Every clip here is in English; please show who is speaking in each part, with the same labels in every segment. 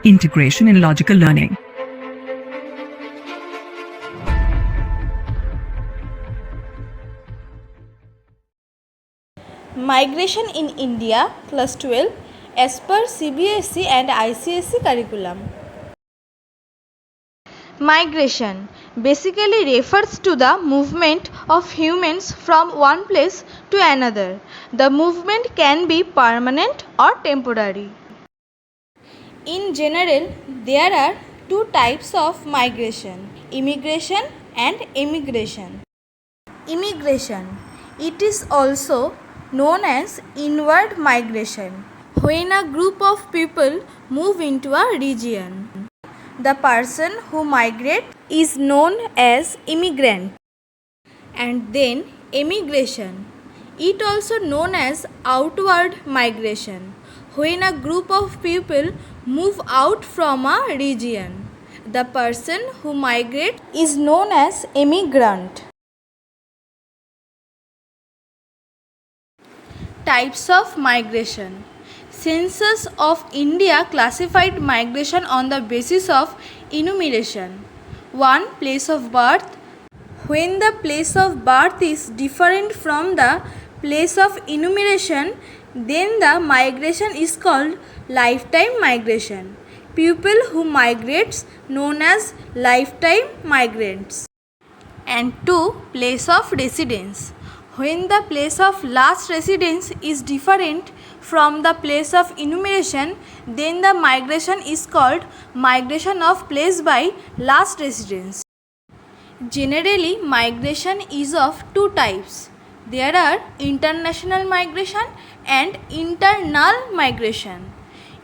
Speaker 1: Integration in logical learning.
Speaker 2: Migration in India, class 12, as per CBSE and ICSE curriculum. Migration basically refers to the movement of humans from one place to another. The movement can be permanent or temporary. In general, there are two types of migration: immigration and emigration. Immigration. It is also known as inward migration, when a group of people move into a region. The person who migrates is known as immigrant. And then emigration. It also known as outward migration, when a group of people move out from a region. The person who migrates is known as emigrant. Types of migration. Census of India classified migration on the basis of enumeration. 1. Place of birth. When the place of birth is different from the place of enumeration, then the migration is called lifetime migration. People who migrates known as lifetime migrants. And 2. Place of residence. When the place of last residence is different from the place of enumeration, then the migration is called migration of place by last residence. Generally, migration is of two types. There are international migration and internal migration.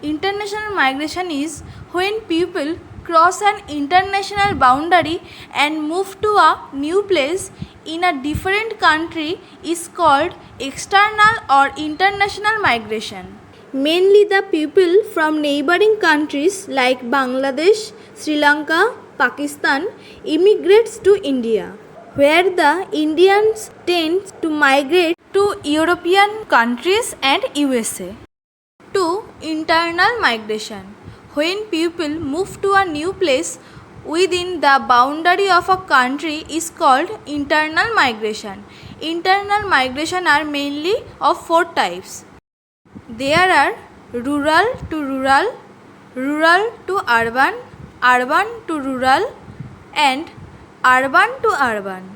Speaker 2: International migration is when people cross an international boundary and move to a new place in a different country is called external or international migration. Mainly the people from neighboring countries like Bangladesh, Sri Lanka, Pakistan immigrates to India, where the Indians tend to migrate to European countries and USA. 2. Internal migration. When people move to a new place within the boundary of a country is called internal migration. Internal migration are mainly of four types. There are rural to rural, rural to urban, urban to rural, and urban to urban.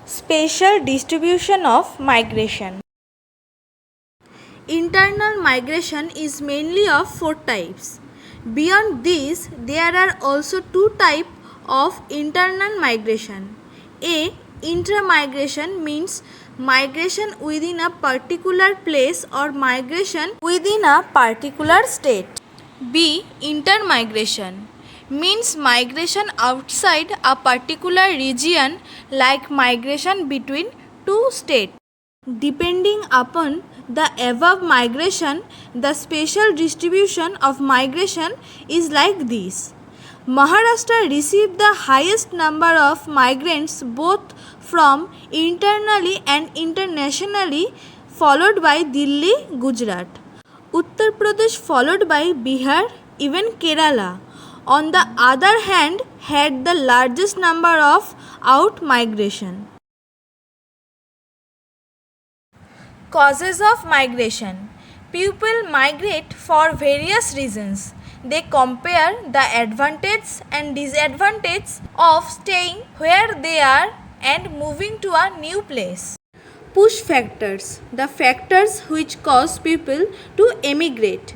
Speaker 2: Spatial distribution of migration. Internal migration is mainly of four types. Beyond these, there are also two types of internal migration. A. Intermigration means migration within a particular place or migration within a particular state. B. Intermigration means migration outside a particular region, like migration between two states. Depending upon the above migration, the spatial distribution of migration is like this. Maharashtra received the highest number of migrants both from internally and internationally, followed by Delhi, Gujarat. Uttar Pradesh followed by Bihar, even Kerala. On the other hand, had the largest number of out migration. Causes of migration. People migrate for various reasons. They compare the advantages and disadvantages of staying where they are and moving to a new place. Push factors. The factors which cause people to emigrate.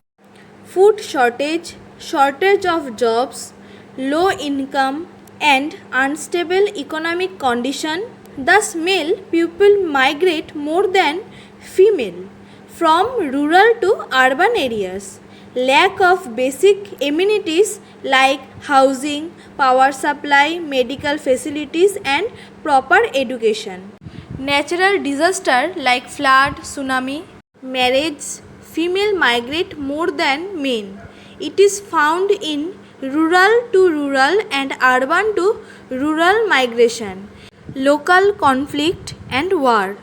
Speaker 2: Food shortage, shortage of jobs, low income, and unstable economic condition. Thus, male people migrate more than female from rural to urban areas. Lack of basic amenities like housing, power supply, medical facilities, and proper education. Natural disaster like flood, tsunami. Marriage. Female migrate more than men. It is found in rural to rural and urban to rural migration. Local conflict and war.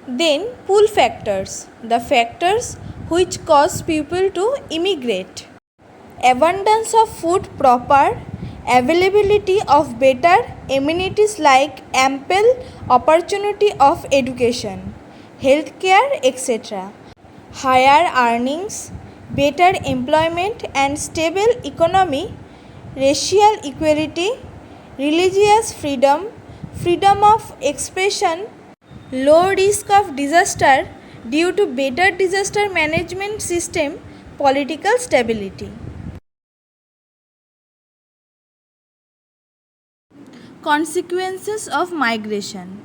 Speaker 2: Then pull factors. The factors which cause people to immigrate. Abundance of food, proper availability of better amenities like ample opportunity of education, healthcare, etc. Higher earnings, better employment and stable economy, racial equality, religious freedom, freedom of expression, low risk of disaster due to better disaster management system, political stability. Consequences of migration.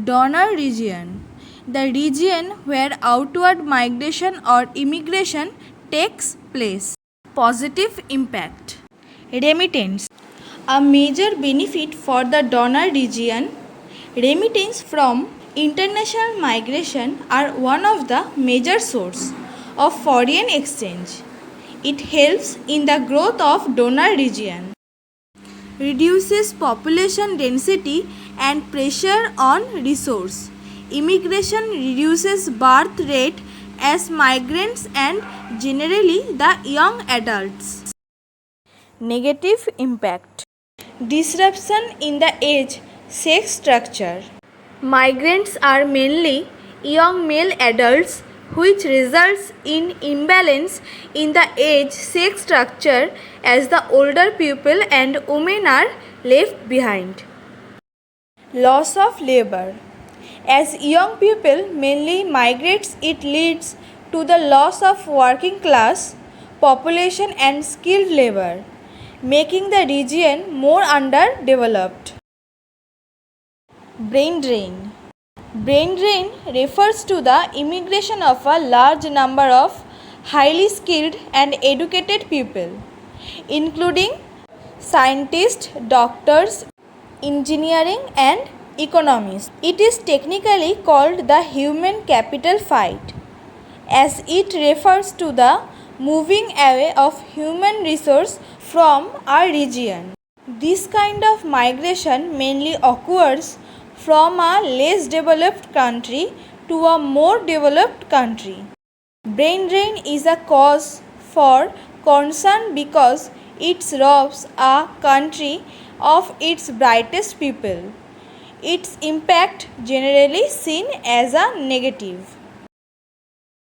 Speaker 2: Donor region. The region where outward migration or immigration takes place. Positive impact. Remittance. A major benefit for the donor region. Remittance from international migration are one of the major sources of foreign exchange. It helps in the growth of donor region. Reduces population density and pressure on resource. Immigration reduces birth rate as migrants and generally the young adults. Negative impact. Disruption in the age sex structure. Migrants are mainly young male adults, which results in imbalance in the age sex structure as the older people and women are left behind. Loss of labor. As young people mainly migrates, it leads to the loss of working class population and skilled labor, making the region more underdeveloped. Brain drain. Brain drain refers to the immigration of a large number of highly skilled and educated people, including scientists, doctors, engineering, and economists. It is technically called the human capital fight, as it refers to the moving away of human resource from our region. This kind of migration mainly occurs from a less developed country to a more developed country. Brain drain is a cause for concern because it robs a country of its brightest people. Its impact generally seen as a negative.